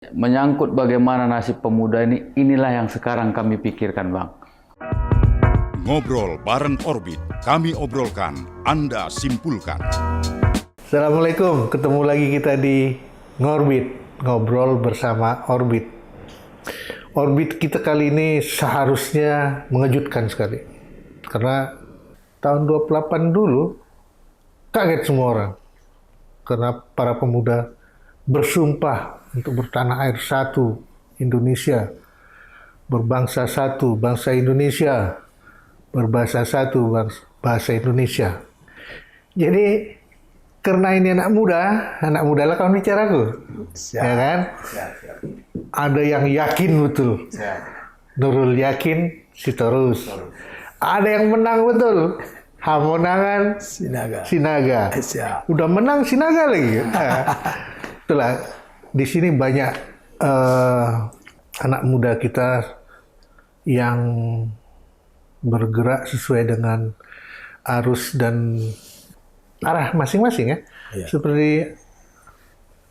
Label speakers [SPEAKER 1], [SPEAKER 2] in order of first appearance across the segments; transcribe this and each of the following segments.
[SPEAKER 1] Menyangkut bagaimana nasib pemuda ini, inilah yang sekarang kami pikirkan, Bang.
[SPEAKER 2] Ngobrol bareng Orbit, kami obrolkan, Anda simpulkan.
[SPEAKER 3] Assalamualaikum, ketemu lagi kita di Ngorbit, ngobrol bersama Orbit. Orbit kita kali ini seharusnya mengejutkan sekali. Karena tahun 28 dulu, kaget semua orang. Karena para pemuda bersumpah untuk bertanah air satu, Indonesia. Berbangsa satu, bangsa Indonesia. Berbahasa satu, bahasa Indonesia. Jadi, karena ini anak muda lah kawan bicaraku. Ya kan? Ada yang yakin betul. Nurul yakin, Sitorus. Ada yang menang betul. Hamonangan, Sinaga. Udah menang Sinaga lagi. Itulah, di sini banyak anak muda kita yang bergerak sesuai dengan arus dan arah masing-masing ya. Seperti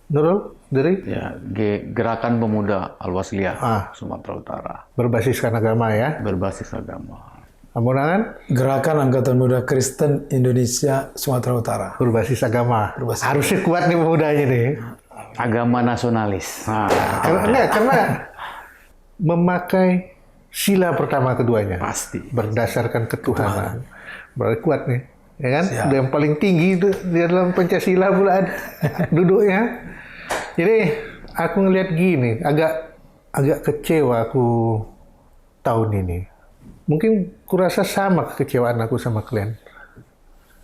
[SPEAKER 3] Nurul dari
[SPEAKER 1] Gerakan Pemuda Al-Wasliyah Sumatera Utara.
[SPEAKER 3] berbasiskan agama ya.
[SPEAKER 1] Berbasis agama.
[SPEAKER 3] Hamonangan
[SPEAKER 4] Gerakan Angkatan Muda Kristen Indonesia Sumatera Utara.
[SPEAKER 3] berbasis agama. Harusnya kuat nih pemudanya nih.
[SPEAKER 1] Agama nasionalis.
[SPEAKER 3] Karena memakai sila pertama keduanya.
[SPEAKER 1] Pasti.
[SPEAKER 3] Berdasarkan ketuhanan. Berarti kuat nih. Ya kan? Udah yang paling tinggi itu di dalam Pancasila pula ada duduknya. Jadi aku ngelihat gini, agak kecewa aku tahun ini. Mungkin kurasa sama kekecewaan aku sama kalian.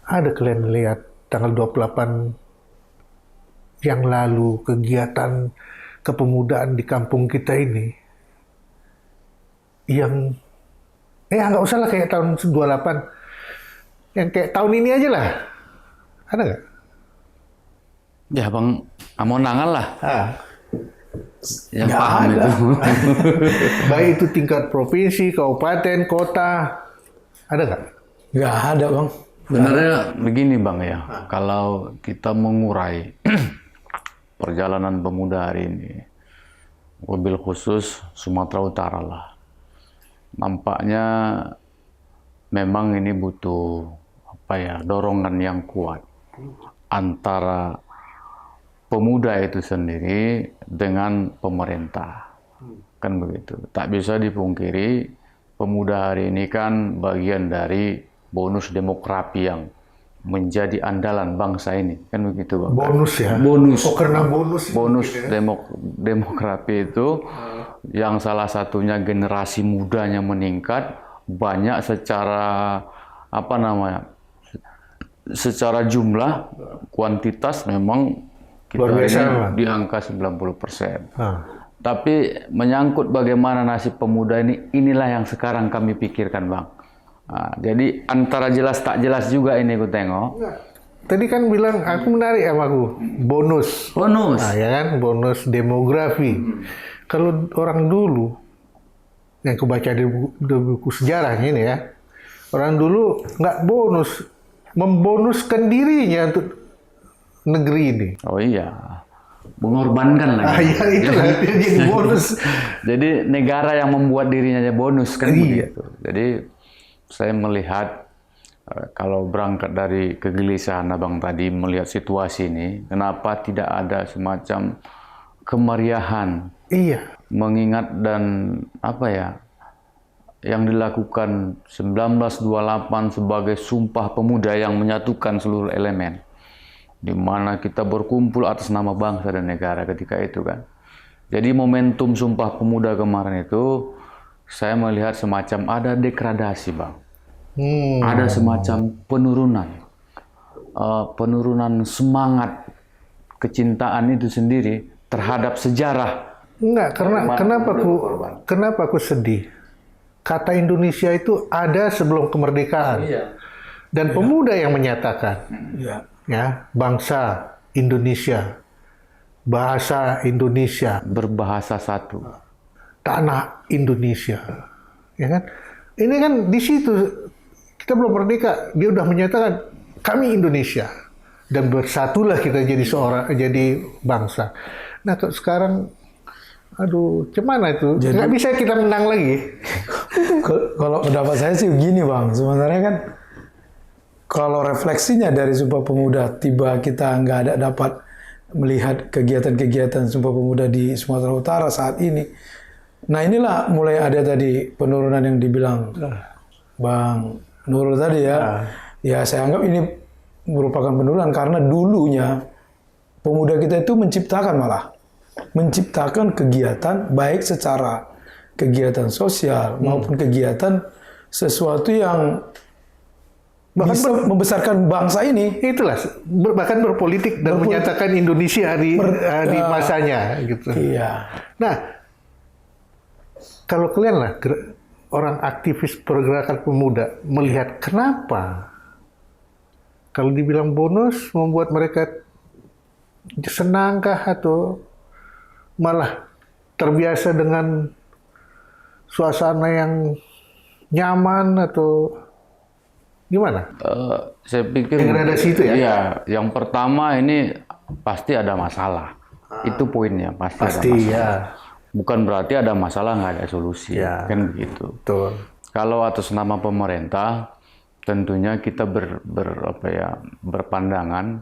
[SPEAKER 3] Ada kalian lihat tanggal 28 yang lalu kegiatan kepemudaan di kampung kita ini yang nggak usah lah kayak tahun 28, yang kayak tahun ini aja lah, ada nggak?
[SPEAKER 1] Ya Bang, Hamonangan lah yang
[SPEAKER 4] Nggak
[SPEAKER 1] paham
[SPEAKER 4] ada.
[SPEAKER 1] itu.
[SPEAKER 3] Baik itu tingkat provinsi, kabupaten, kota, ada nggak?
[SPEAKER 4] Nggak ada, Bang.
[SPEAKER 1] Sebenarnya begini Bang ya, kalau kita mengurai perjalanan pemuda hari ini, mobil khusus Sumatera Utara lah, nampaknya memang ini butuh dorongan yang kuat antara pemuda itu sendiri dengan pemerintah, kan begitu. Tak bisa dipungkiri pemuda hari ini kan bagian dari bonus demografi yang menjadi andalan bangsa ini, kan begitu Bang.
[SPEAKER 3] Bonus ya?
[SPEAKER 1] Bonus.
[SPEAKER 3] Oh, karena bonus.
[SPEAKER 1] Bonus
[SPEAKER 3] gitu ya?
[SPEAKER 1] demografi itu yang salah satunya generasi mudanya meningkat banyak secara secara jumlah, kuantitas memang kita
[SPEAKER 3] Luar biasa,
[SPEAKER 1] ini
[SPEAKER 3] Bang.
[SPEAKER 1] di angka 90%.
[SPEAKER 3] Ah.
[SPEAKER 1] Tapi menyangkut bagaimana nasib pemuda ini, inilah yang sekarang kami pikirkan, Bang. Nah, jadi antara jelas tak jelas juga ini aku tengok.
[SPEAKER 3] Tadi kan bilang aku menarik sama aku bonus.
[SPEAKER 1] Bonus.
[SPEAKER 3] Nah, ya kan, bonus demografi. Kalau orang dulu yang aku baca di buku sejarah ini ya, orang dulu nggak bonus, membonuskan dirinya untuk negeri ini.
[SPEAKER 1] Oh iya, mengorbankan lagi.
[SPEAKER 3] Ya itulah jadi bonus.
[SPEAKER 1] Jadi negara yang membuat dirinya aja bonus kan
[SPEAKER 3] Iya.
[SPEAKER 1] begitu. Jadi saya melihat kalau berangkat dari kegelisahan Abang tadi melihat situasi ini, kenapa tidak ada semacam kemeriahan
[SPEAKER 3] Iya.
[SPEAKER 1] mengingat dan yang dilakukan 1928 sebagai Sumpah Pemuda yang menyatukan seluruh elemen, di mana kita berkumpul atas nama bangsa dan negara ketika itu kan. Jadi momentum Sumpah Pemuda kemarin itu saya melihat semacam ada degradasi Bang. Ada semacam penurunan semangat kecintaan itu sendiri terhadap sejarah.
[SPEAKER 3] Enggak, kenapa aku sedih? Kata Indonesia itu ada sebelum kemerdekaan. Dan pemuda yang menyatakan, ya, bangsa Indonesia, bahasa Indonesia,
[SPEAKER 1] Berbahasa satu.
[SPEAKER 3] tanah Indonesia, ya kan? Ini kan di situ kita belum merdeka, dia udah menyatakan kami Indonesia dan bersatulah kita jadi jadi bangsa. Nah, sekarang Aduh, gimana itu? Nggak bisa kita menang lagi.
[SPEAKER 4] Kalau pendapat saya sih gini Bang, sebenarnya kan kalau refleksinya dari Sumpah Pemuda, tiba kita nggak ada dapat melihat kegiatan-kegiatan Sumpah Pemuda di Sumatera Utara saat ini. Nah inilah mulai ada tadi penurunan yang dibilang Bang Nurul tadi ya. Ya saya anggap ini merupakan penurunan karena dulunya pemuda kita itu menciptakan kegiatan baik secara kegiatan sosial maupun kegiatan sesuatu yang bisa membesarkan bangsa ini.
[SPEAKER 3] Itulah bahkan berpolitik dan menyatakan Indonesia di masanya gitu.
[SPEAKER 4] Iya.
[SPEAKER 3] Nah, kalau kalian lah orang aktivis pergerakan pemuda melihat kenapa kalau dibilang bonus membuat mereka senangkah atau malah terbiasa dengan suasana yang nyaman atau gimana?
[SPEAKER 1] Saya pikir
[SPEAKER 3] degradasi itu ya?
[SPEAKER 1] Iya, yang pertama ini pasti ada masalah. Itu poinnya, pasti ada masalah.
[SPEAKER 3] Ya.
[SPEAKER 1] Bukan berarti ada masalah nggak ada solusi, kan begitu.
[SPEAKER 3] Betul.
[SPEAKER 1] Kalau atas nama pemerintah, tentunya kita berpandangan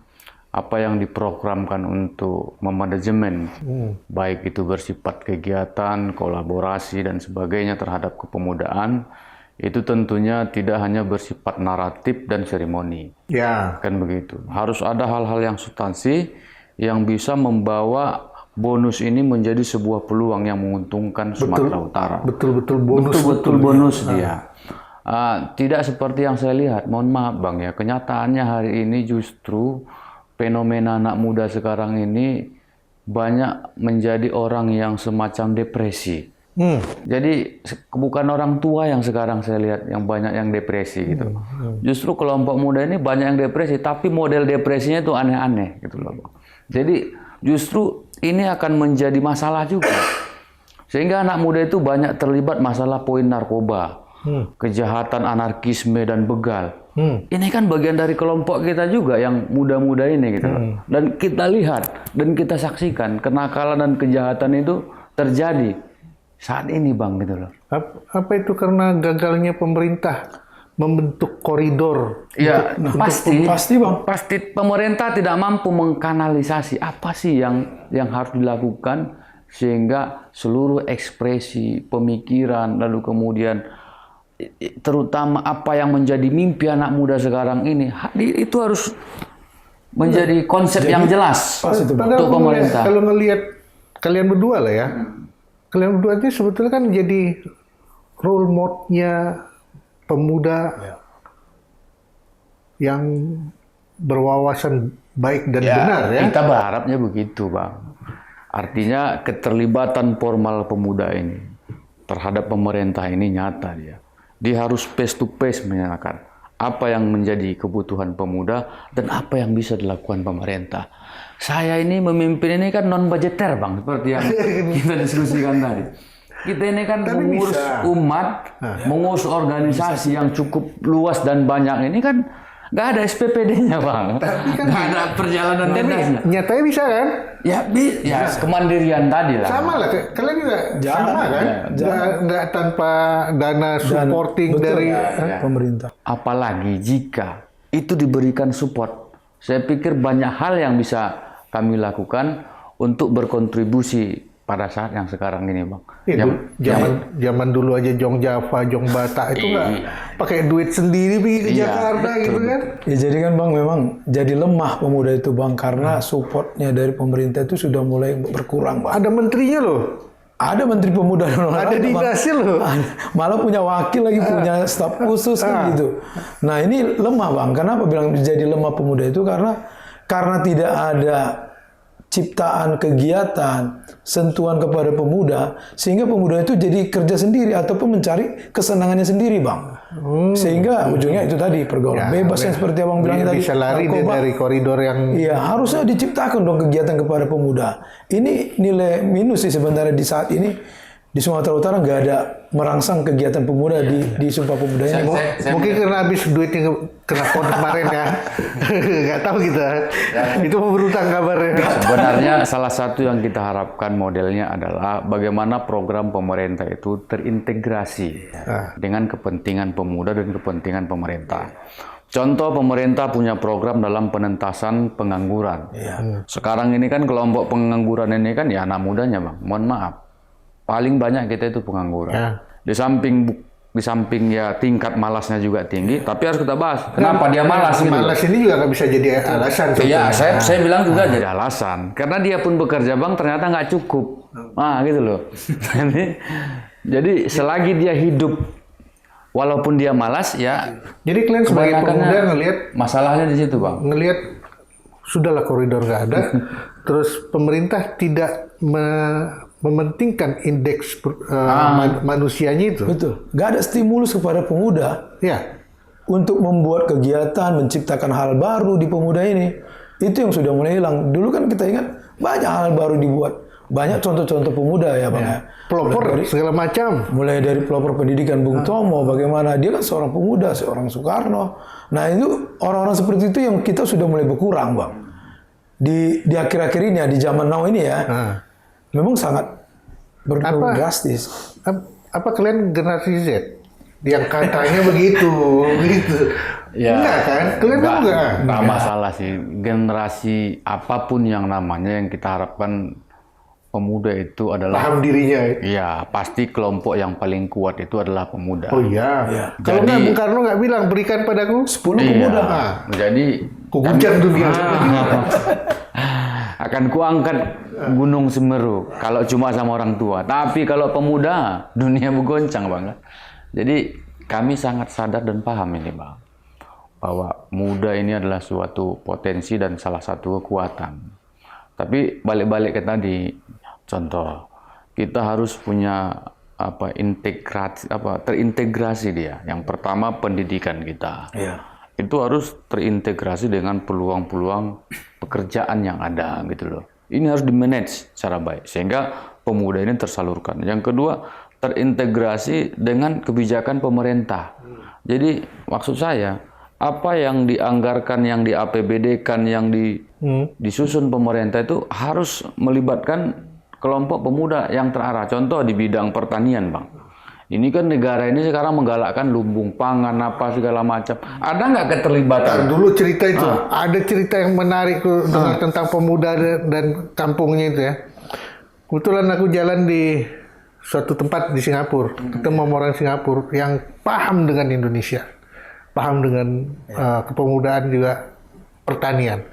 [SPEAKER 1] apa yang diprogramkan untuk memanajemen, baik itu bersifat kegiatan, kolaborasi, dan sebagainya terhadap kepemudaan, itu tentunya tidak hanya bersifat naratif dan seremoni.
[SPEAKER 3] Ya.
[SPEAKER 1] Kan begitu. Harus ada hal-hal yang substansi yang bisa membawa bonus ini menjadi sebuah peluang yang menguntungkan Sumatera Utara.
[SPEAKER 3] Betul-betul bonus.
[SPEAKER 1] Betul-betul bonus dia. Tidak seperti yang saya lihat. Mohon maaf Bang ya. Kenyataannya hari ini justru fenomena anak muda sekarang ini banyak menjadi orang yang semacam depresi. Jadi bukan orang tua yang sekarang saya lihat yang banyak yang depresi gitu. Justru kelompok muda ini banyak yang depresi, tapi model depresinya itu aneh-aneh gitu loh Bang. Jadi justru ini akan menjadi masalah juga. Sehingga anak muda itu banyak terlibat masalah poin narkoba, kejahatan, anarkisme, dan begal. Ini kan bagian dari kelompok kita juga yang muda-muda ini gitu loh. Dan kita lihat dan kita saksikan kenakalan dan kejahatan itu terjadi saat ini Bang gitu loh.
[SPEAKER 3] Apa itu karena gagalnya pemerintah membentuk koridor?
[SPEAKER 1] Ya, pasti
[SPEAKER 4] Bang.
[SPEAKER 1] Pasti pemerintah tidak mampu mengkanalisasi apa sih yang harus dilakukan sehingga seluruh ekspresi pemikiran lalu kemudian terutama apa yang menjadi mimpi anak muda sekarang ini itu harus menjadi konsep yang jelas untuk pemerintah.
[SPEAKER 3] Kalau ngelihat kalian berdua lah ya, kalian berdua ini sebetulnya kan jadi role model-nya pemuda yang berwawasan baik dan benar ya.
[SPEAKER 1] Kita berharapnya begitu Bang. Artinya keterlibatan formal pemuda ini terhadap pemerintah ini nyata dia. Dia harus face to face menyatakan apa yang menjadi kebutuhan pemuda dan apa yang bisa dilakukan pemerintah. Saya ini memimpin ini kan non budgeter Bang, seperti yang kita diskusikan tadi. Kita ini kan mengurus umat, mengurus organisasi yang cukup luas dan banyak ini kan nggak ada SPPD-nya Bang, nggak ada perjalanan dinasnya.
[SPEAKER 3] Nyatanya bisa kan?
[SPEAKER 1] Ya, kemandirian tadi lah.
[SPEAKER 3] Sama lah, kalian juga sama kan? Nggak tanpa dana supporting dari
[SPEAKER 4] pemerintah.
[SPEAKER 1] Apalagi jika itu diberikan support, saya pikir banyak hal yang bisa kami lakukan untuk berkontribusi pada saat yang sekarang ini Bang.
[SPEAKER 3] Zaman dulu aja Jong Java, Jong Batak itu nggak pakai duit sendiri pergi ke Jakarta gitu kan?
[SPEAKER 4] Ya jadi kan Bang memang jadi lemah pemuda itu Bang karena supportnya dari pemerintah itu sudah mulai berkurang Bang.
[SPEAKER 3] Ada menterinya loh.
[SPEAKER 4] Ada menteri pemuda dan olahraga.
[SPEAKER 3] Ada dinasnya loh.
[SPEAKER 4] Malah punya wakil lagi, punya staf khusus kan gitu. Nah ini lemah Bang. Kenapa bilang jadi lemah pemuda itu? Karena tidak ada ciptaan kegiatan, sentuhan kepada pemuda, sehingga pemuda itu jadi kerja sendiri ataupun mencari kesenangannya sendiri, Bang. Sehingga ujungnya itu tadi pergaulan bebas yang seperti Abang bilang tadi.
[SPEAKER 3] Bisa lari dari koridor yang...
[SPEAKER 4] Iya, harusnya diciptakan dong kegiatan kepada pemuda. Ini nilai minus sih sebenarnya di saat ini. di Sumatera Utara nggak ada merangsang kegiatan pemuda di Sumpah Pemuda ini.
[SPEAKER 3] Mungkin karena habis duitnya kena pon kemarin ya. Nggak tahu kita. Itu mau berutang kabarnya.
[SPEAKER 1] Sebenarnya salah satu yang kita harapkan modelnya adalah bagaimana program pemerintah itu terintegrasi dengan kepentingan pemuda dan kepentingan pemerintah. Contoh, pemerintah punya program dalam penentasan pengangguran. Sekarang ini kan kelompok pengangguran ini kan ya anak mudanya, Bang. Mohon maaf. Paling banyak kita itu pengangguran. Di samping ya tingkat malasnya juga tinggi, tapi harus kita bahas. Kenapa dia malas gitu?
[SPEAKER 3] Malas ini juga nggak bisa jadi alasan.
[SPEAKER 1] Iya, saya bilang juga jadi alasan. Karena dia pun bekerja, Bang, ternyata nggak cukup. Gitu loh. Jadi selagi dia hidup, walaupun dia malas, ya.
[SPEAKER 3] Jadi kalian sebagai pemuda ngelihat
[SPEAKER 1] masalahnya di situ, Bang.
[SPEAKER 3] Ngelihat sudahlah koridor nggak ada, terus pemerintah tidak mementingkan indeks manusianya itu.
[SPEAKER 4] Betul. Nggak ada stimulus kepada pemuda untuk membuat kegiatan, menciptakan hal baru di pemuda ini. Itu yang sudah mulai hilang. Dulu kan kita ingat banyak hal baru dibuat. Banyak contoh-contoh pemuda ya, Bang.
[SPEAKER 3] Pelopor segala macam.
[SPEAKER 4] Mulai dari pelopor pendidikan Bung Tomo, bagaimana dia kan seorang pemuda, seorang Soekarno. Nah itu orang-orang seperti itu yang kita sudah mulai berkurang, Bang. Di akhir-akhir ini ya, di zaman now ini ya. Memang sangat berpengaruh drastis.
[SPEAKER 3] Apa kalian generasi Z yang katanya begitu?
[SPEAKER 1] Ya,
[SPEAKER 3] enggak kan? Kalian enggak
[SPEAKER 1] masalah sih. Generasi apapun yang namanya, yang kita harapkan pemuda itu adalah
[SPEAKER 3] paham dirinya.
[SPEAKER 1] Iya, pasti kelompok yang paling kuat itu adalah pemuda.
[SPEAKER 3] Oh iya. Kalau nggak Bung Karno nggak bilang berikan padaku 10 pemuda.
[SPEAKER 1] Jadi
[SPEAKER 3] kuguncang dunia.
[SPEAKER 1] Akan kuangkat Gunung Semeru kalau cuma sama orang tua. Tapi kalau pemuda, dunia bergoncang, Bang. Jadi kami sangat sadar dan paham ini, Bang, bahwa muda ini adalah suatu potensi dan salah satu kekuatan. Tapi balik-balik ke tadi, contoh, kita harus punya terintegrasi dia. Yang pertama pendidikan kita. Itu harus terintegrasi dengan peluang-peluang pekerjaan yang ada gitu loh. Ini harus di-manage secara baik sehingga pemuda ini tersalurkan. Yang kedua, terintegrasi dengan kebijakan pemerintah. Jadi maksud saya, apa yang dianggarkan, yang di APBD-kan, yang disusun pemerintah itu harus melibatkan kelompok pemuda yang terarah. Contoh di bidang pertanian, Bang. Ini kan negara ini sekarang menggalakkan lumbung pangan apa segala macam. Ada nggak keterlibatan?
[SPEAKER 3] Dulu cerita itu, ada cerita yang menarik tentang pemuda dan kampungnya itu ya. Kebetulan aku jalan di suatu tempat di Singapura, ketemu orang Singapura yang paham dengan Indonesia, paham dengan kepemudaan juga pertanian.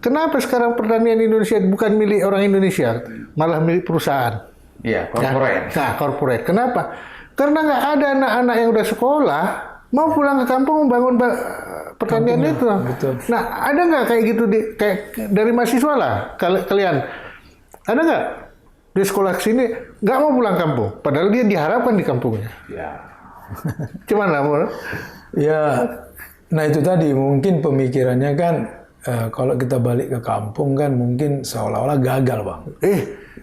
[SPEAKER 3] Kenapa sekarang pertanian Indonesia bukan milik orang Indonesia, malah milik perusahaan?
[SPEAKER 1] Iya, corporate.
[SPEAKER 3] Nah, corporate. Kenapa? Karena nggak ada anak-anak yang udah sekolah mau pulang ke kampung membangun pertanian itu.
[SPEAKER 4] Betul.
[SPEAKER 3] Nah, ada nggak kayak gitu kayak dari mahasiswa lah? Kalian ada nggak di sekolah sini nggak mau pulang kampung, padahal dia diharapkan di kampungnya?
[SPEAKER 1] Ya.
[SPEAKER 3] Cuman lah,
[SPEAKER 4] ya. Nah itu tadi mungkin pemikirannya kan kalau kita balik ke kampung kan mungkin seolah-olah gagal, Bang.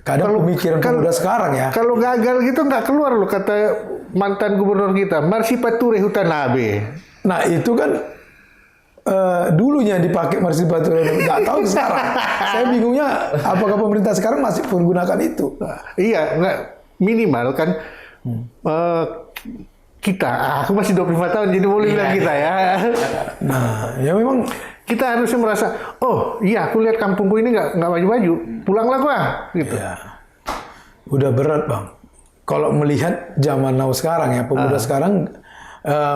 [SPEAKER 4] Kadang pemikiran pemuda sekarang ya.
[SPEAKER 3] Kalau gagal gitu nggak keluar loh, kata mantan gubernur kita, Marsipature Hutanabe.
[SPEAKER 4] Nah itu kan dulunya dipakai Marsipature, nggak tahu sekarang. Saya bingungnya apakah pemerintah sekarang masih menggunakan itu?
[SPEAKER 3] Iya, nggak minimal kan kita. Aku masih 25 tahun jadi boleh bilang kita ya.
[SPEAKER 4] Nah ya memang.
[SPEAKER 3] Kita harusnya merasa, oh iya aku lihat kampungku ini nggak baju-baju, pulanglah gua, gitu.
[SPEAKER 4] Ya. Udah berat, Bang. Kalau melihat zaman now sekarang ya, pemuda sekarang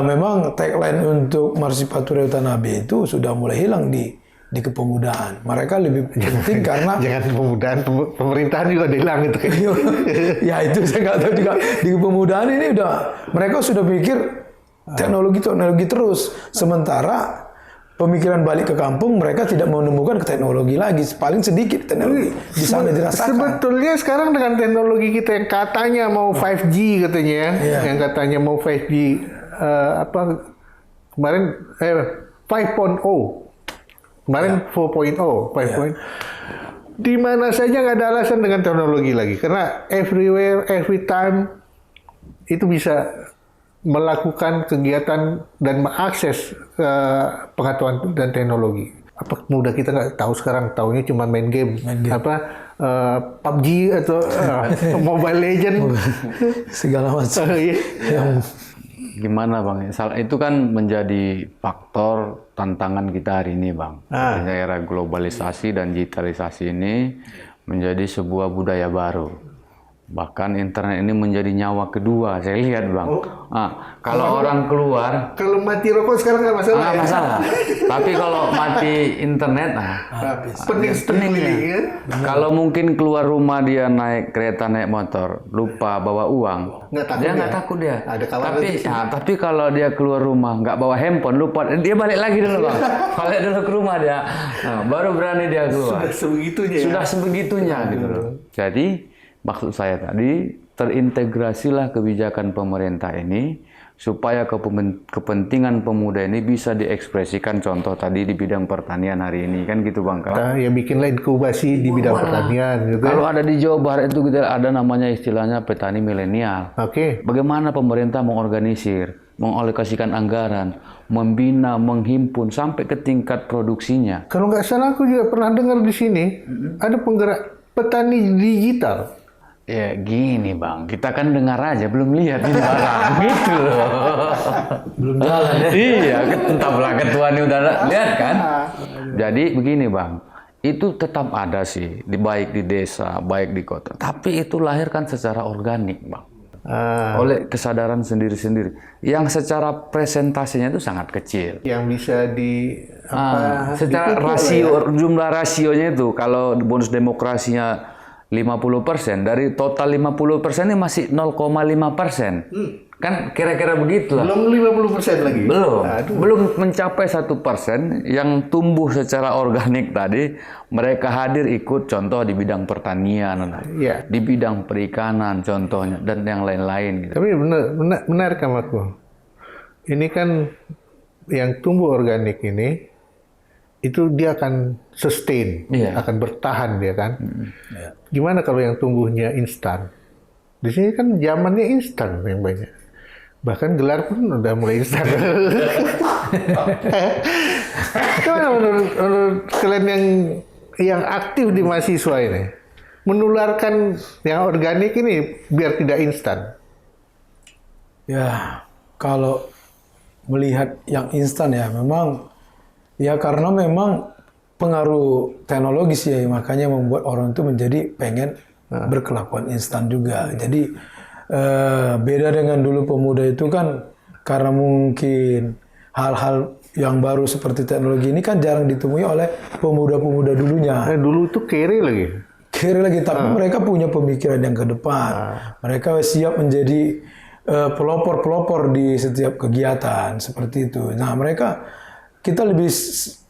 [SPEAKER 4] memang tagline untuk Marsipature Hutanabe itu sudah mulai hilang di kepemudaan. Mereka lebih penting karena
[SPEAKER 3] jangan kepemudaan, pemerintahan juga udah hilang gitu.
[SPEAKER 4] Ya itu saya nggak tahu juga. Di kepemudaan ini mereka sudah pikir teknologi terus, sementara pemikiran balik ke kampung, mereka tidak menemukan teknologi lagi. Paling sedikit teknologi di sana dirasakan.
[SPEAKER 3] Sebetulnya sekarang dengan teknologi kita yang katanya mau 5G katanya, yang katanya mau 5G kemarin 5.0, kemarin 4.0, di mana saja nggak ada alasan dengan teknologi lagi, karena everywhere, every time itu bisa melakukan kegiatan dan mengakses pengetahuan dan teknologi. Apa muda kita nggak tahu sekarang, taunya cuma main game. PUBG atau Mobile Legend
[SPEAKER 4] segala macam. Yang
[SPEAKER 1] Gimana Bang? Itu kan menjadi faktor tantangan kita hari ini Bang. Artinya era globalisasi dan digitalisasi ini menjadi sebuah budaya baru. Bahkan internet ini menjadi nyawa kedua, saya lihat Bang. Kalau orang keluar,
[SPEAKER 3] kalau mati rokok sekarang nggak masalah.
[SPEAKER 1] nggak masalah. Tapi kalau mati internet, pening ya. Kalau mungkin keluar rumah dia naik kereta, naik motor, lupa bawa uang, nggak takut dia. Tapi kalau dia keluar rumah nggak bawa handphone, lupa, dia balik lagi dulu Bang. Balik dulu ke rumah dia, baru berani dia keluar. Sudah sebegitunya gitu loh. Jadi maksud saya tadi, terintegrasilah kebijakan pemerintah ini supaya kepentingan pemuda ini bisa diekspresikan, contoh tadi di bidang pertanian hari ini, kan gitu Bang.
[SPEAKER 3] Ya bikinlah inkubasi di bidang pertanian. Gitu.
[SPEAKER 1] Kalau ada di Jawa Barat itu kita ada namanya istilahnya petani milenial. Bagaimana pemerintah mengorganisir, mengalokasikan anggaran, membina, menghimpun sampai ke tingkat produksinya.
[SPEAKER 3] Kalau nggak salah aku juga pernah dengar di sini ada penggerak petani digital.
[SPEAKER 1] Ya gini Bang, kita kan dengar aja, belum lihat ini barang, gitu loh.
[SPEAKER 4] belum jalan ya.
[SPEAKER 1] Iya, entahlah ketua ini udah lihat kan. Jadi begini Bang, itu tetap ada sih, baik di desa, baik di kota. Tapi itu lahirkan secara organik Bang. Oleh kesadaran sendiri-sendiri. Yang secara presentasinya itu sangat kecil.
[SPEAKER 3] Yang bisa
[SPEAKER 1] secara rasio, jumlah rasionya itu, kalau bonus demokrasinya 50%, dari total 50% ini masih 0,5%. Kan kira-kira begitulah.
[SPEAKER 3] Belum 50% lagi?
[SPEAKER 1] Belum mencapai 1% yang tumbuh secara organik tadi. Mereka hadir ikut, contoh di bidang pertanian, di bidang perikanan contohnya, dan yang lain-lain. Gitu.
[SPEAKER 3] Tapi benar kan aku. Ini kan yang tumbuh organik ini, itu dia akan sustain, akan bertahan dia kan. Gimana kalau yang tumbuhnya instan? Di sini kan zamannya instan yang banyak. Bahkan gelar pun udah mulai instan. Gimana menurut kalian yang aktif di mahasiswa ini, menularkan yang organik ini biar tidak instan?
[SPEAKER 4] Ya, kalau melihat yang instan ya memang. Ya karena memang pengaruh teknologis ya, makanya membuat orang itu menjadi pengen berkelakuan instan juga. Jadi beda dengan dulu pemuda itu kan, karena mungkin hal-hal yang baru seperti teknologi ini kan jarang ditemui oleh pemuda-pemuda dulunya.
[SPEAKER 3] Dulu itu kere lagi.
[SPEAKER 4] Tapi mereka punya pemikiran yang ke depan. Mereka siap menjadi pelopor-pelopor di setiap kegiatan seperti itu. Nah mereka, kita lebih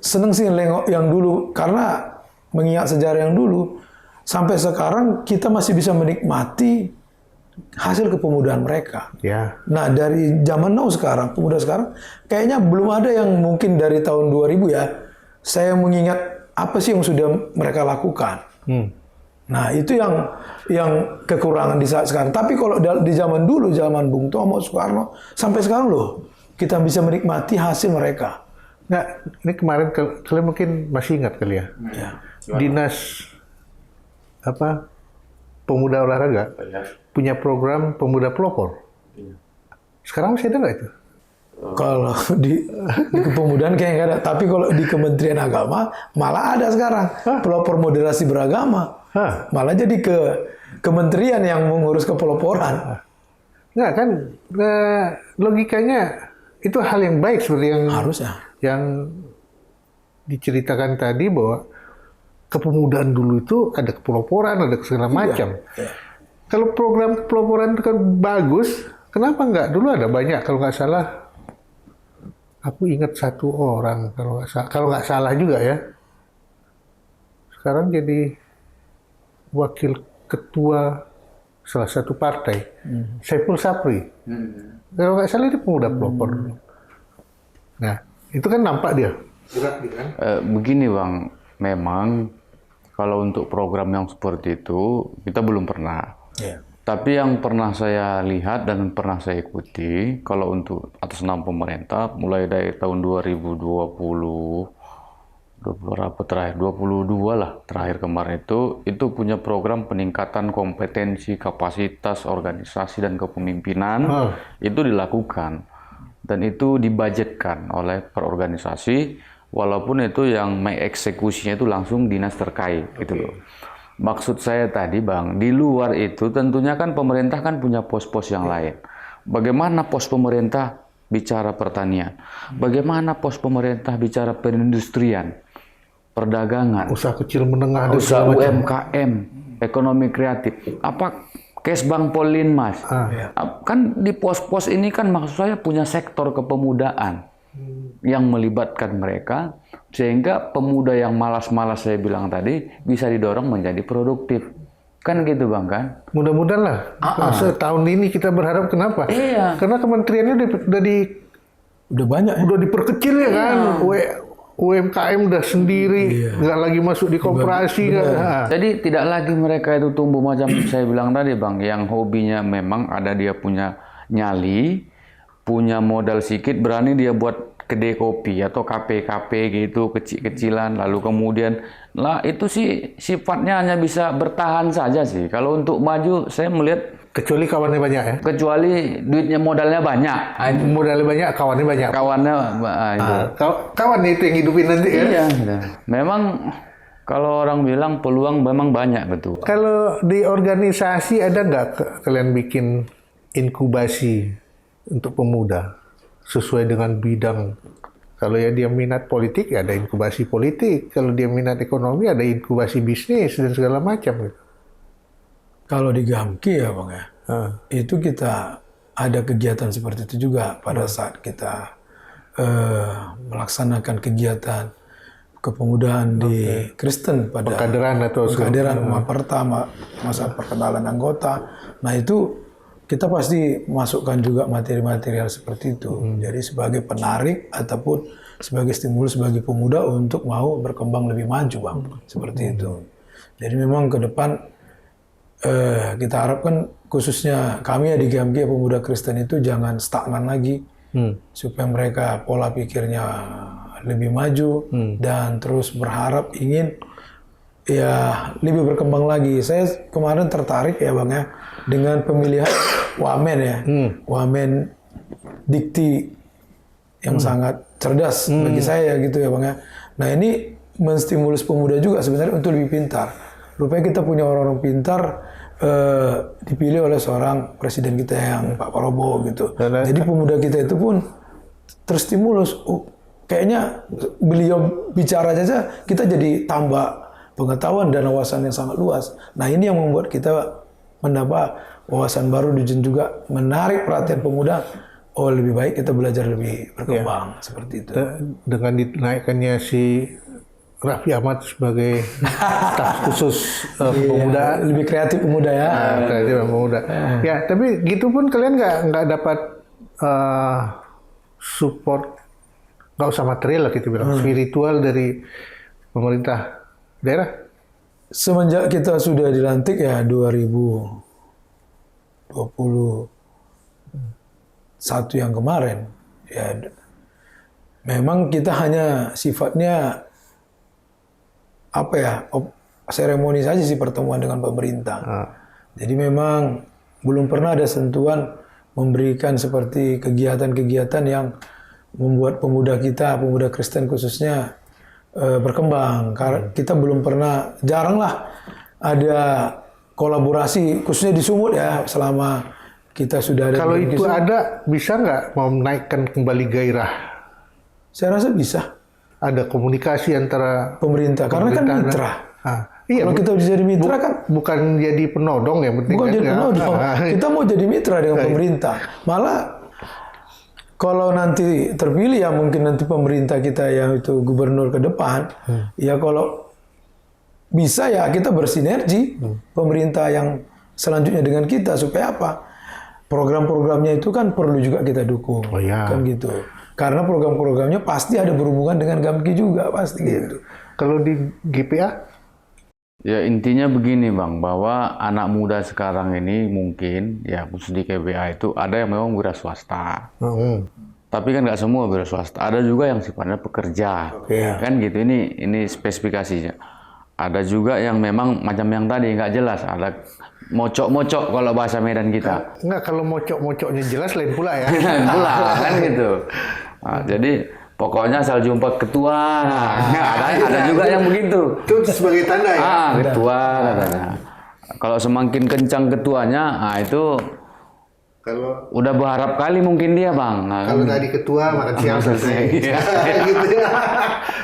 [SPEAKER 4] seneng sih nengok yang dulu, karena mengingat sejarah yang dulu, sampai sekarang kita masih bisa menikmati hasil kepemudaan mereka. Nah dari zaman now sekarang, pemuda sekarang, kayaknya belum ada yang mungkin dari tahun 2000 ya, saya mengingat apa sih yang sudah mereka lakukan. Nah itu yang kekurangan di saat sekarang. Tapi kalau di zaman dulu, zaman Bung Tomo, Soekarno, sampai sekarang loh, kita bisa menikmati hasil mereka.
[SPEAKER 3] Nah, ini kemarin kalian mungkin masih ingat kali ya. Dinas Pemuda Olahraga punya program pemuda pelopor. Sekarang masih ada nggak itu?
[SPEAKER 4] Kalau di kepemudaan kayaknya nggak ada. Tapi kalau di Kementerian Agama malah ada sekarang pelopor moderasi beragama. Malah jadi ke kementerian yang mengurus kepeloporan.
[SPEAKER 3] Nggak kan? Logikanya itu hal yang baik seperti yang
[SPEAKER 4] harusnya.
[SPEAKER 3] Yang diceritakan tadi, bahwa kepemudaan dulu itu ada kepeloporan, ada segala macam. Kalau program kepeloporan itu kan bagus, kenapa nggak? Dulu ada banyak, kalau nggak salah, aku ingat satu orang, kalau nggak salah juga ya. Sekarang jadi wakil ketua salah satu partai, Saiful Sapri. Kalau nggak salah itu pemuda pelopor dulu. Nah, itu kan nampak dia.
[SPEAKER 1] Begini Bang, memang Kalau untuk program yang seperti itu, kita belum pernah.
[SPEAKER 4] Iya.
[SPEAKER 1] Tapi yang pernah saya lihat dan pernah saya ikuti, kalau untuk atas nama pemerintah, mulai dari tahun 2022 lah, terakhir kemarin itu punya program peningkatan kompetensi, kapasitas, organisasi, dan kepemimpinan, itu dilakukan. Dan itu dibudgetkan oleh per organisasi, walaupun itu yang mengeksekusinya itu langsung dinas terkait gitu loh. Maksud saya tadi Bang, di luar itu tentunya kan pemerintah kan punya pos-pos yang lain. Bagaimana pos pemerintah bicara pertanian? Bagaimana pos pemerintah bicara perindustrian, perdagangan,
[SPEAKER 3] Usaha kecil menengah, dan
[SPEAKER 1] usaha
[SPEAKER 3] segala macam.
[SPEAKER 1] UMKM, ekonomi kreatif? Apa Kesbang Polinmas? Kan di pos-pos ini kan maksud saya punya sektor kepemudaan yang melibatkan mereka, sehingga pemuda yang malas-malas saya bilang tadi bisa didorong menjadi produktif. Kan gitu Bang kan?
[SPEAKER 3] Mudah-mudahan lah. Setahun ini kita berharap, kenapa?
[SPEAKER 1] Iya.
[SPEAKER 3] Karena kementeriannya
[SPEAKER 4] Udah banyak ya.
[SPEAKER 3] udah diperkecil ya kan. UMKM udah sendiri, nggak lagi masuk di koperasi.
[SPEAKER 1] Jadi tidak lagi mereka itu tumbuh macam saya bilang tadi Bang, yang hobinya memang ada dia punya nyali, punya modal sedikit, berani dia buat kedai kopi atau kafe-kafe gitu kecil-kecilan, lalu kemudian lah itu sih sifatnya hanya bisa bertahan saja sih. Kalau untuk maju saya melihat
[SPEAKER 3] Kecuali kawannya banyak ya.
[SPEAKER 1] kecuali duitnya modalnya banyak,
[SPEAKER 3] Modalnya banyak, kawannya banyak.
[SPEAKER 1] kawannya itu.
[SPEAKER 3] Kawannya itu yang hidupin nanti ya.
[SPEAKER 1] Iya, gitu. Memang kalau orang bilang peluang memang banyak betul.
[SPEAKER 3] Kalau di organisasi ada nggak kalian bikin inkubasi untuk pemuda sesuai dengan bidang? Kalau ya dia minat politik, ya ada inkubasi politik. Kalau dia minat ekonomi, ada inkubasi bisnis dan segala macam. Gitu.
[SPEAKER 4] Kalau di Gamki ya Bang ya, itu kita ada kegiatan seperti itu juga pada saat kita melaksanakan kegiatan kepemudaan di Kristen pada
[SPEAKER 3] Pengkaderan atau
[SPEAKER 4] pengkaderan pertama, masa perkenalan anggota. Nah itu kita pasti masukkan juga materi-material seperti itu. Jadi sebagai penarik ataupun sebagai stimulus bagi pemuda untuk mau berkembang lebih maju Bang. Seperti itu. Jadi memang ke depan kita harapkan khususnya kami ya di Gamki Pemuda Kristen itu jangan stagnan lagi. Supaya mereka pola pikirnya lebih maju dan terus berharap ingin ya lebih berkembang lagi. Saya kemarin tertarik ya Bang ya dengan pemilihan Wamen ya. Wamen Dikti yang sangat cerdas bagi saya gitu ya Bang ya. Nah ini menstimulus pemuda juga sebenarnya untuk lebih pintar. Rupanya kita punya orang-orang pintar dipilih oleh seorang presiden kita yang Pak Prabowo gitu. Jadi pemuda kita itu pun terstimulus. Kayaknya beliau bicara saja kita jadi tambah pengetahuan dan wawasan yang sangat luas. Nah ini yang membuat kita mendapat wawasan baru dan juga menarik perhatian pemuda. Oh lebih baik kita belajar lebih berkembang seperti itu.
[SPEAKER 3] Dengan dinaikkannya si Raffi Ahmad sebagai staf khusus pemuda,
[SPEAKER 4] lebih kreatif pemuda ya.
[SPEAKER 3] Kreatif pemuda. Ya, tapi gitu pun kalian nggak dapat support, nggak usah material lah kita bilang, spiritual dari pemerintah daerah.
[SPEAKER 4] Semenjak kita sudah dilantik ya 2021 yang kemarin, ya memang kita hanya sifatnya apa ya, seremoni saja sih pertemuan dengan pemerintah. Jadi memang belum pernah ada sentuhan memberikan seperti kegiatan-kegiatan yang membuat pemuda kita, pemuda Kristen khususnya berkembang. Karena kita belum pernah, jarang lah ada kolaborasi khususnya di Sumut ya selama kita sudah ada.
[SPEAKER 3] Kalau itu ada, bisa nggak mau menaikkan kembali gairah?
[SPEAKER 4] Saya rasa bisa.
[SPEAKER 3] Ada komunikasi antara
[SPEAKER 4] pemerintah karena kan mitra.
[SPEAKER 3] Iya,
[SPEAKER 4] kalau kita jadi mitra kan
[SPEAKER 3] bukan jadi penodong ya, penting
[SPEAKER 4] bukan
[SPEAKER 3] kan,
[SPEAKER 4] jadi penodong. Kita mau jadi mitra dengan pemerintah. Malah kalau nanti terpilih ya mungkin nanti pemerintah kita yang itu gubernur ke depan, ya kalau bisa ya kita bersinergi pemerintah yang selanjutnya dengan kita supaya apa? Program-programnya itu kan perlu juga kita dukung, kan gitu. Karena program-programnya pasti ada berhubungan dengan Gamki juga pasti gitu.
[SPEAKER 3] Kalau di GPA
[SPEAKER 1] Ya intinya begini Bang, bahwa anak muda sekarang ini mungkin ya khusus di KBA itu ada yang memang wira swasta. Tapi kan nggak semua wira swasta. Ada juga yang sifatnya pekerja. Kan gitu. Ini spesifikasinya. Ada juga yang memang macam yang tadi nggak jelas. Ada mocok-mocok kalau bahasa Medan kita.
[SPEAKER 3] Enggak, kalau mocok-mocoknya jelas lain pula ya.
[SPEAKER 1] Pula kan gitu. Nah, jadi pokoknya asal jumpa ketua. Nah, ada juga yang begitu.
[SPEAKER 3] Itu sebagai tanda ya.
[SPEAKER 1] Ketua katanya. Kalau semakin kencang ketuanya, itu
[SPEAKER 3] Kalau
[SPEAKER 1] udah berharap kali mungkin dia Bang. Nah,
[SPEAKER 3] kalau tadi ketua makan siang selesai.
[SPEAKER 1] Iya.
[SPEAKER 3] Gitu ya.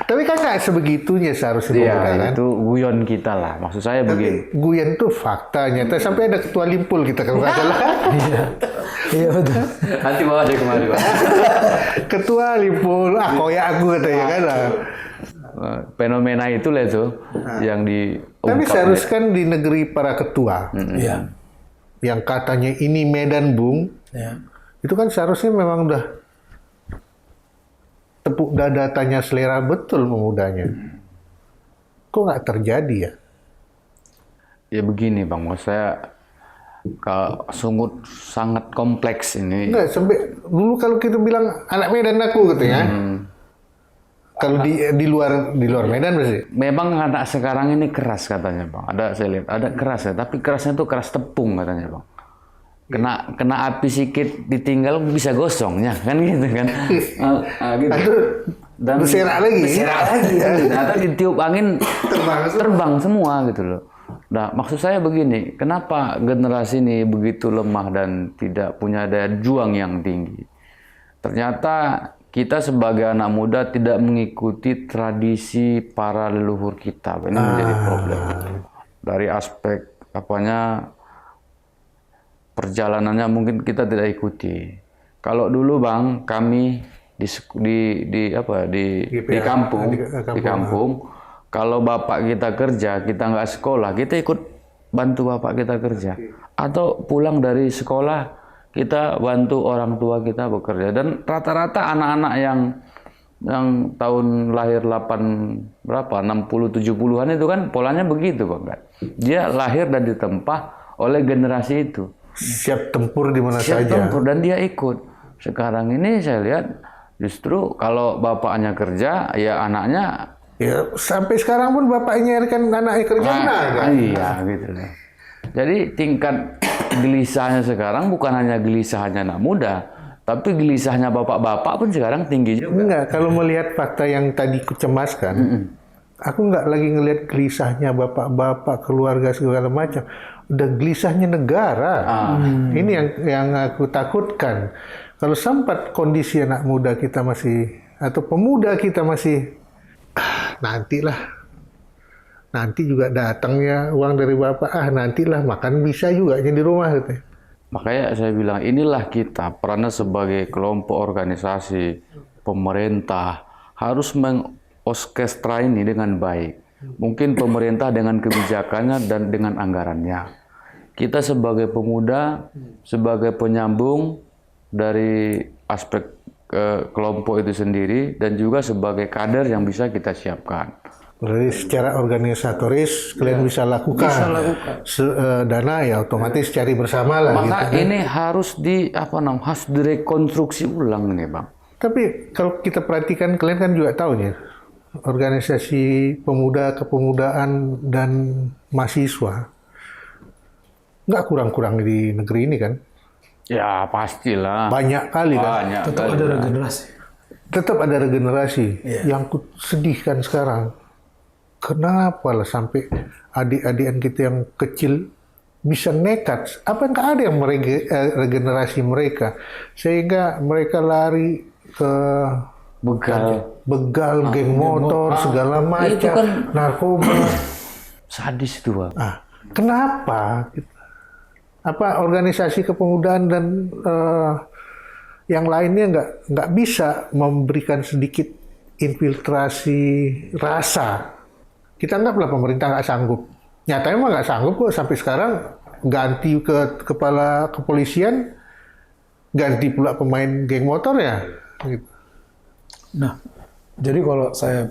[SPEAKER 3] Tapi kan nggak sebegitunya seharusnya
[SPEAKER 1] Iya,
[SPEAKER 3] pemuda kan.
[SPEAKER 1] itu guyon kita lah. Maksud saya begini.
[SPEAKER 3] Tapi guyon itu fakta nyata. Sampai ada ketua Limpul kita kalau nggak salah.
[SPEAKER 4] Iya betul.
[SPEAKER 1] Nanti bawa dia kemari Bang.
[SPEAKER 3] Ketua Limpul, koyak aku katanya kan.
[SPEAKER 1] Fenomena itu lah tuh yang
[SPEAKER 3] Tapi seharusnya kan di negeri para ketua.
[SPEAKER 4] Iya.
[SPEAKER 3] Yang katanya ini Medan Bung,
[SPEAKER 4] Ya.
[SPEAKER 3] itu kan seharusnya memang udah tepuk dada tanya selera betul pemudanya. Kok nggak terjadi ya?
[SPEAKER 1] Ya begini Bang, maksud saya kalau sungguh sangat kompleks ini.
[SPEAKER 3] Enggak, sampai dulu kalau kita bilang anak Medan aku gitu ya. Kalau di luar Medan pasti.
[SPEAKER 1] Memang anak sekarang ini keras katanya Bang. Saya lihat ada keras ya, tapi kerasnya tuh keras tepung katanya Bang. Kena api sedikit ditinggal bisa gosongnya kan gitu kan. Gitu. Dan
[SPEAKER 3] berserak lagi.
[SPEAKER 1] Berserak lagi. Ternyata ditiup angin terbang semua gitu loh. Nah, maksud saya begini, kenapa generasi ini begitu lemah dan tidak punya daya juang yang tinggi? Ternyata kita sebagai anak muda tidak mengikuti tradisi para leluhur kita. Ini menjadi problem. Dari aspek perjalanannya mungkin kita tidak ikuti. Kalau dulu Bang, kami di kampung, kalau bapak kita kerja, kita nggak sekolah, kita ikut bantu bapak kita kerja. Atau pulang dari sekolah, kita bantu orang tua kita bekerja. Dan rata-rata anak-anak yang tahun lahir 60 70-an itu kan polanya begitu Bang. Dia lahir dan ditempa oleh generasi itu.
[SPEAKER 3] Siap tempur di mana
[SPEAKER 1] Siap
[SPEAKER 3] saja.
[SPEAKER 1] tempur dan dia ikut. Sekarang ini saya lihat justru kalau bapaknya kerja, ya anaknya
[SPEAKER 3] Ya, sampai sekarang pun bapaknya kan anaknya kerja kan?
[SPEAKER 1] Iya gitu loh. Jadi tingkat gelisahnya sekarang bukan hanya gelisahnya anak muda, tapi gelisahnya bapak-bapak pun sekarang tinggi juga.
[SPEAKER 3] Enggak, kalau melihat fakta yang tadi kucemaskan, aku nggak lagi ngelihat gelisahnya bapak-bapak, keluarga segala macam. Udah gelisahnya negara. Ini yang aku takutkan. Kalau sempat kondisi anak muda kita masih, atau pemuda kita masih, nanti juga datangnya uang dari bapak, nantilah makan bisa juga di rumah gitu.
[SPEAKER 1] Makanya saya bilang inilah kita perannya sebagai kelompok organisasi pemerintah harus mengorkestra ini dengan baik. Mungkin pemerintah dengan kebijakannya dan dengan anggarannya. Kita sebagai pemuda, sebagai penyambung dari aspek kelompok itu sendiri dan juga sebagai kader yang bisa kita siapkan.
[SPEAKER 3] Jadi secara organisatoris kalian bisa lakukan. Dana ya otomatis cari bersama lah.
[SPEAKER 1] Maka
[SPEAKER 3] gitu.
[SPEAKER 1] ini harus harus direkonstruksi ulang nih Bang.
[SPEAKER 3] Tapi kalau kita perhatikan kalian kan juga tahu nih organisasi pemuda, kepemudaan dan mahasiswa nggak kurang-kurang di negeri ini kan?
[SPEAKER 1] Ya pastilah.
[SPEAKER 3] Banyak kali kan?
[SPEAKER 4] Tetap ada regenerasi.
[SPEAKER 3] Tetap ada regenerasi. Yang ku sedihkan sekarang, kenapa lah sampai adik-adikan kita yang kecil bisa nekat? Apa nggak ada yang regenerasi mereka sehingga mereka lari ke begal, geng motor, segala macam,
[SPEAKER 1] kan
[SPEAKER 3] narkoba.
[SPEAKER 1] Sadis itu Bang.
[SPEAKER 3] Kenapa? Apa organisasi kepemudaan dan yang lainnya nggak bisa memberikan sedikit infiltrasi rasa? Kita anggaplah pemerintah nggak sanggup. Nyatanya mah nggak sanggup kok sampai sekarang. Ganti ke kepala kepolisian, ganti pula pemain geng motor ya. Gitu.
[SPEAKER 4] Nah, jadi kalau saya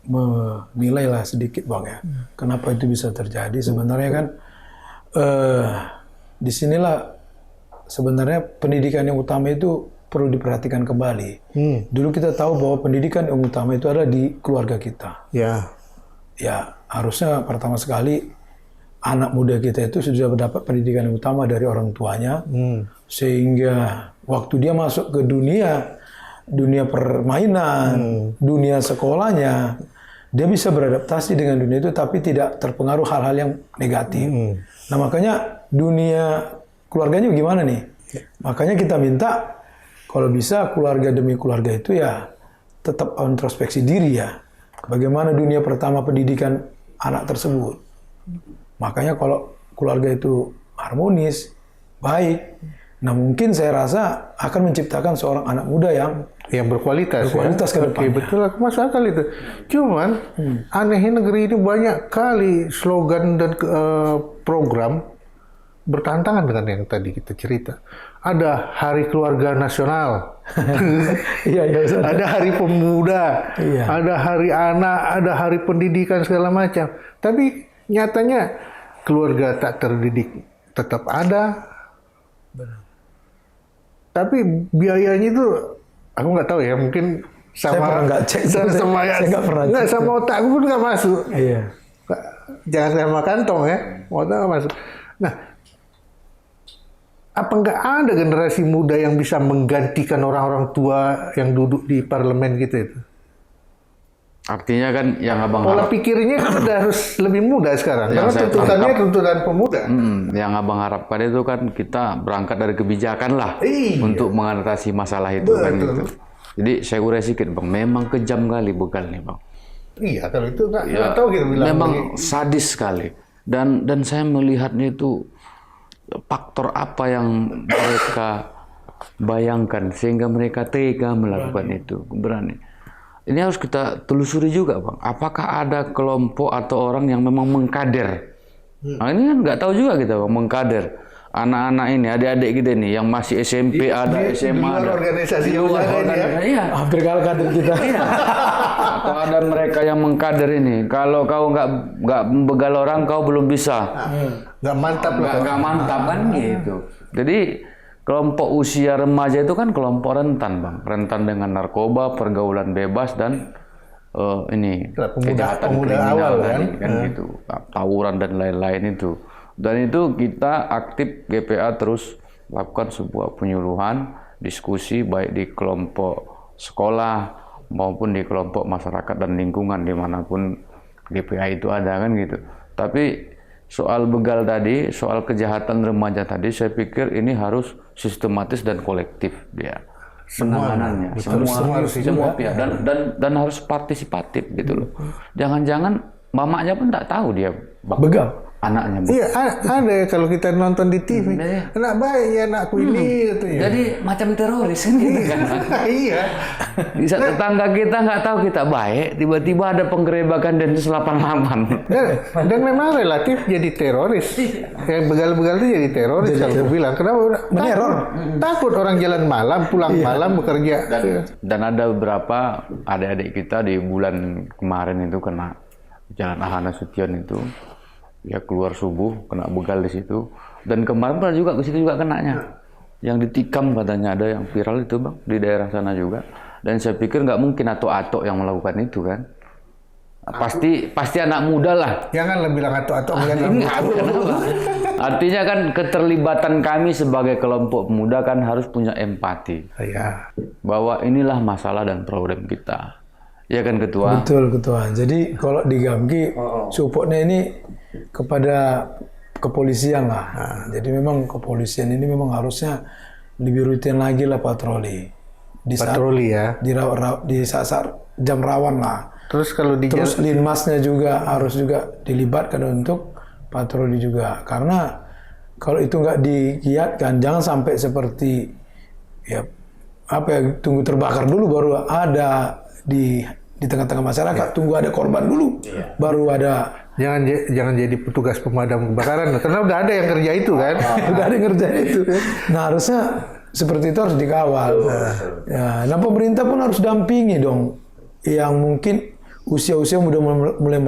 [SPEAKER 4] menilai lah sedikit Bang ya. Kenapa itu bisa terjadi? Sebenarnya kan disinilah sebenarnya pendidikan yang utama itu perlu diperhatikan kembali. Dulu kita tahu bahwa pendidikan yang utama itu ada di keluarga kita.
[SPEAKER 3] Ya.
[SPEAKER 4] Ya, harusnya pertama sekali anak muda kita itu sudah mendapat pendidikan yang utama dari orang tuanya, sehingga waktu dia masuk ke dunia permainan, dunia sekolahnya, dia bisa beradaptasi dengan dunia itu, tapi tidak terpengaruh hal-hal yang negatif. Nah, makanya dunia keluarganya gimana nih? Makanya kita minta, kalau bisa keluarga demi keluarga itu ya tetap introspeksi diri ya. Bagaimana dunia pertama pendidikan anak tersebut. Makanya kalau keluarga itu harmonis, baik, nah mungkin saya rasa akan menciptakan seorang anak muda yang
[SPEAKER 3] berkualitas
[SPEAKER 4] ke depannya.
[SPEAKER 3] Oke, betul, aku masuk akal itu. Cuman anehnya negeri ini banyak kali slogan dan program bertentangan dengan yang tadi kita cerita. Ada Hari Keluarga Nasional, ada Hari Pemuda, ada Hari Anak, ada Hari Pendidikan segala macam. Tapi nyatanya keluarga tak terdidik tetap ada. Tapi biayanya itu aku nggak tahu ya, mungkin sama
[SPEAKER 4] saya pernah nggak cek, saya nggak pernah cek.
[SPEAKER 3] Sama otakku pun nggak masuk.
[SPEAKER 4] Iya.
[SPEAKER 3] Jangan sama kantong ya, otak nggak masuk. Nah, apa nggak ada generasi muda yang bisa menggantikan orang-orang tua yang duduk di parlemen kita itu?
[SPEAKER 1] Artinya kan yang abang
[SPEAKER 3] Pola pikirnya kan udah harus lebih muda sekarang.
[SPEAKER 1] Yang
[SPEAKER 3] Karena
[SPEAKER 1] saya
[SPEAKER 3] tuntutannya
[SPEAKER 1] tangkap.
[SPEAKER 3] tuntutan pemuda.
[SPEAKER 1] yang abang harapkan itu kan kita berangkat dari kebijakan lah
[SPEAKER 3] Iya.
[SPEAKER 1] untuk mengatasi masalah itu kan
[SPEAKER 3] Betul.
[SPEAKER 1] gitu. Jadi saya urai sedikit bang, memang kejam kali begal nih bang.
[SPEAKER 3] Iya, kalau itu nggak tahu kita bilang.
[SPEAKER 1] Memang sadis sekali. Dan saya melihatnya itu faktor apa yang mereka bayangkan sehingga mereka tega melakukan itu, berani. Ini harus kita telusuri juga bang. Apakah ada kelompok atau orang yang memang mengkader? Nah ini kan nggak tahu juga kita bang, mengkader anak-anak ini, adik-adik kita nih yang masih SMP ada, SMA
[SPEAKER 3] luar
[SPEAKER 1] ada.
[SPEAKER 3] organisasi
[SPEAKER 1] Di luar
[SPEAKER 3] yang ada ini ya.
[SPEAKER 1] organisasi, iya.
[SPEAKER 4] Hampir kalah kader kita.
[SPEAKER 1] Atau ada mereka yang mengkader ini. Kalau kau nggak begal orang, kau belum bisa.
[SPEAKER 3] Nggak mantap loh.
[SPEAKER 1] Nggak mantap kan gitu. Jadi kelompok usia remaja itu kan kelompok rentan bang, rentan dengan narkoba, pergaulan bebas dan ini kejahatan
[SPEAKER 3] pemuda
[SPEAKER 1] kriminal
[SPEAKER 3] awal
[SPEAKER 1] tadi,
[SPEAKER 3] kan?
[SPEAKER 1] gitu, tawuran dan lain-lain itu. Dan itu kita aktif GPA terus lakukan sebuah penyuluhan, diskusi baik di kelompok sekolah maupun di kelompok masyarakat dan lingkungan dimanapun GPA itu ada kan gitu. Tapi soal begal tadi, soal kejahatan remaja tadi, saya pikir ini harus sistematis dan kolektif dia penanganannya, semua pihak dan harus partisipatif gitu loh. Jangan-jangan mamanya pun tak tahu dia
[SPEAKER 4] Begal.
[SPEAKER 1] anaknya.
[SPEAKER 3] Iya, ada ya kalau kita nonton di TV. Anak baik ya anakku ini gitu ya.
[SPEAKER 1] Jadi macam teroris kan gitu kan.
[SPEAKER 3] Iya.
[SPEAKER 1] Bisa tetangga kita nggak tahu kita baik, tiba-tiba ada penggerebekan Densus 88.
[SPEAKER 3] Dan memang relatif jadi teroris. Yang begal-begal itu jadi teroris kalau aku bilang. Kenapa?
[SPEAKER 4] Meneror.
[SPEAKER 3] Takut orang jalan malam, pulang malam bekerja.
[SPEAKER 1] Dan ada beberapa adik-adik kita di bulan kemarin itu kena Jalan Ahana Sution itu. Ya keluar subuh kena begal di situ, dan kemarin pernah juga ke situ juga kenanya, yang ditikam katanya ada yang viral itu bang di daerah sana juga. Dan saya pikir nggak mungkin atok-atok yang melakukan itu kan, pasti anak muda lah.
[SPEAKER 3] Jangan lebih bilang atok-atok melihat
[SPEAKER 1] Kenapa? Artinya kan keterlibatan kami sebagai kelompok pemuda kan harus punya empati
[SPEAKER 3] ya.
[SPEAKER 1] bahwa inilah masalah dan problem kita, ya kan ketua.
[SPEAKER 4] Betul ketua. Jadi kalau di Gamki supportnya ini kepada kepolisian lah. Jadi memang kepolisian ini memang harusnya lebih rutin lagi lah patroli.
[SPEAKER 3] Patroli ya.
[SPEAKER 4] Di saat jam rawan lah.
[SPEAKER 3] Terus kalau di
[SPEAKER 4] Terus linmasnya juga harus juga dilibatkan untuk patroli juga. Karena kalau itu nggak digiatkan, jangan sampai seperti ya apa ya, tunggu terbakar dulu baru ada di tengah-tengah masyarakat, tunggu ada korban dulu, baru ada.
[SPEAKER 3] Jangan jadi petugas pemadam kebakaran karena udah ada yang kerja itu kan.
[SPEAKER 4] Udah ada yang ngerjain itu. Nah harusnya seperti itu harus dikawal. Ya, nah pemerintah pun harus dampingi dong. Yang mungkin usia-usia udah mulai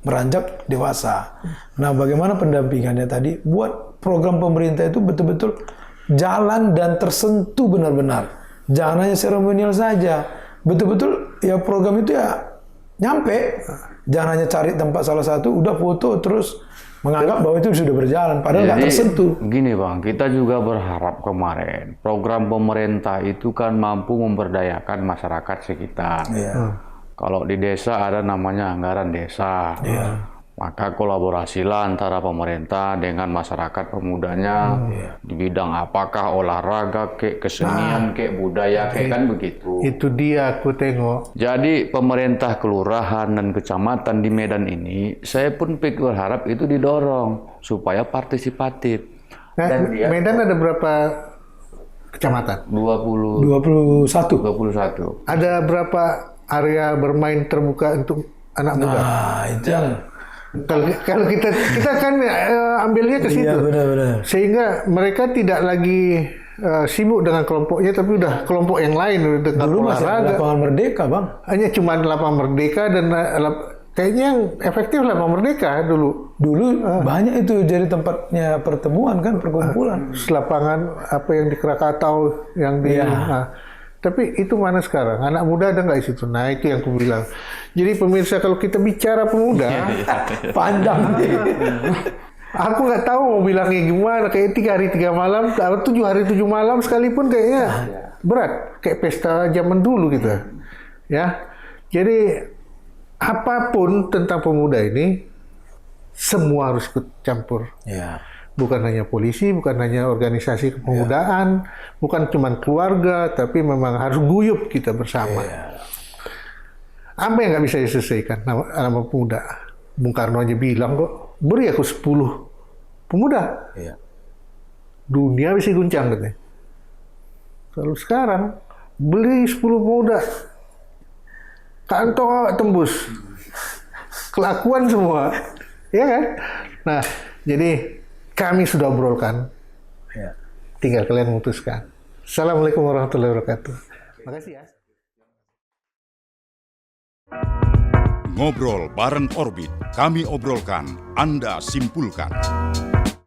[SPEAKER 4] meranjak dewasa. Nah, bagaimana pendampingannya tadi? Buat program pemerintah itu betul-betul jalan dan tersentuh benar-benar. Jangan hanya seremonial saja. Betul-betul ya program itu ya nyampe. Jangan hanya cari tempat salah satu, udah foto terus menganggap bahwa itu sudah berjalan. Padahal nggak tersentuh.
[SPEAKER 1] Gini Bang, kita juga berharap kemarin program pemerintah itu kan mampu memberdayakan masyarakat sekitar. Kalau di desa ada namanya anggaran desa, maka kolaborasilah antara pemerintah dengan masyarakat pemudanya di bidang apakah olahraga, kesenian, budaya, kan begitu.
[SPEAKER 3] Itu dia aku tengok.
[SPEAKER 1] Jadi pemerintah kelurahan dan kecamatan di Medan ini, saya pun berharap itu didorong supaya partisipatif.
[SPEAKER 3] Nah, Medan ada berapa kecamatan?
[SPEAKER 1] 21.
[SPEAKER 3] Ada berapa area bermain terbuka untuk anak muda?
[SPEAKER 4] Nah, itu
[SPEAKER 3] Kalau kita kan ambilnya ke situ,
[SPEAKER 4] benar-benar.
[SPEAKER 3] Sehingga mereka tidak lagi sibuk dengan kelompoknya, tapi udah kelompok yang lain dengan
[SPEAKER 4] dulu masih ada
[SPEAKER 3] olahraga.
[SPEAKER 4] lapangan Merdeka, Bang.
[SPEAKER 3] Hanya cuma lapangan Merdeka dan kayaknya yang efektif lapangan Merdeka dulu.
[SPEAKER 4] Dulu banyak itu jadi tempatnya pertemuan kan, perkumpulan.
[SPEAKER 3] Lapangan apa yang di Krakatau, yang di. Tapi itu mana sekarang? Anak muda ada nggak di situ? Nah, itu yang aku bilang. Jadi pemirsa, kalau kita bicara pemuda,
[SPEAKER 4] Panjang.
[SPEAKER 3] aku nggak tahu mau bilangnya gimana. Kayak 3 hari 3 malam, atau 7 hari 7 malam sekalipun kayaknya berat. Kayak pesta zaman dulu gitu. Ya. Jadi apapun tentang pemuda ini, semua harus ikut campur. Bukan hanya polisi, bukan hanya organisasi kepemudaan, bukan cuma keluarga, tapi memang harus guyup kita bersama. Apa yang nggak bisa diselesaikan nama pemuda? Bung Karno aja bilang kok, beri aku 10 pemuda. Dunia bisa guncang katanya. Kalau sekarang, beli 10 pemuda. Kantong awak tembus. Kelakuan semua. Ya kan? Nah, jadi kami sudah obrolkan. Tinggal kalian memutuskan. Assalamualaikum warahmatullahi wabarakatuh. Makasih ya.
[SPEAKER 2] Ngobrol bareng Orbit, kami obrolkan, Anda simpulkan.